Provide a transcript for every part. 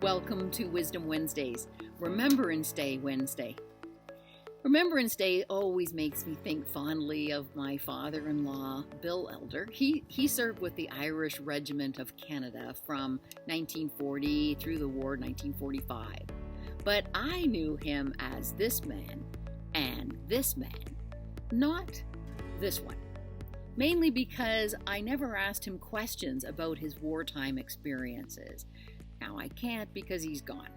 Welcome to Wisdom Wednesdays, Remembrance Day Wednesday. Remembrance Day always makes me think fondly of my father-in-law, Bill Elder. He served with the Irish Regiment of Canada from 1940 through the war, 1945. But I knew him as this man and this man, not this one. Mainly because I never asked him questions about his wartime experiences. Now I can't because he's gone.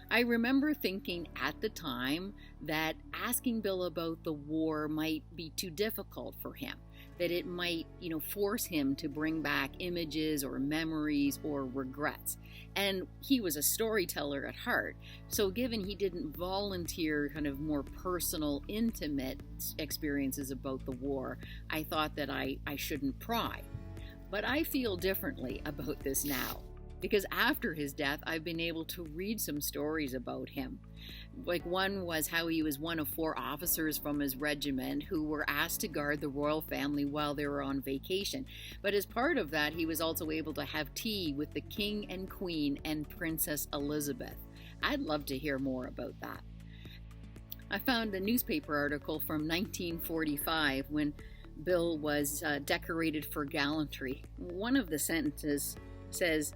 I remember thinking at the time that asking Bill about the war might be too difficult for him, that it might, force him to bring back images or memories or regrets. And he was a storyteller at heart, so given he didn't volunteer kind of more personal, intimate experiences about the war, I thought that I shouldn't pry. But I feel differently about this now. Because after his death, I've been able to read some stories about him. Like one was how he was one of 4 officers from his regiment who were asked to guard the royal family while they were on vacation. But as part of that, he was also able to have tea with the King and Queen and Princess Elizabeth. I'd love to hear more about that. I found a newspaper article from 1945 when Bill was decorated for gallantry. One of the sentences says,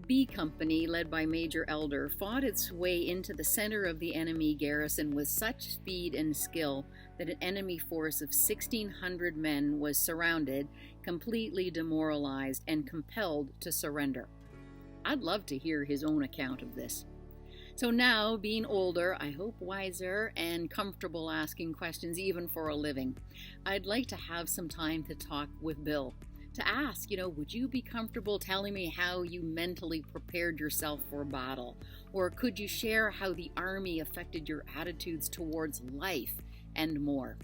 B Company, led by Major Elder, fought its way into the center of the enemy garrison with such speed and skill that an enemy force of 1,600 men was surrounded, completely demoralized, and compelled to surrender. I'd love to hear his own account of this. So now, being older, I hope wiser and comfortable asking questions even for a living, I'd like to have some time to talk with Bill. To ask, would you be comfortable telling me how you mentally prepared yourself for a battle? Or could you share how the Army affected your attitudes towards life and more?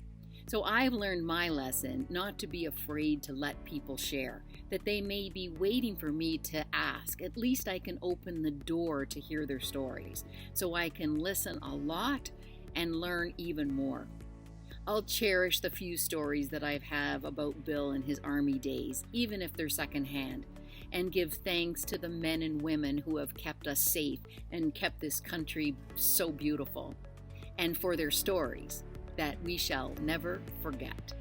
So I've learned my lesson not to be afraid to let people share, that they may be waiting for me to ask. At least I can open the door to hear their stories, so I can listen a lot and learn even more. I'll cherish the few stories that I have about Bill and his Army days, even if they're secondhand, and give thanks to the men and women who have kept us safe and kept this country so beautiful, and for their stories that we shall never forget.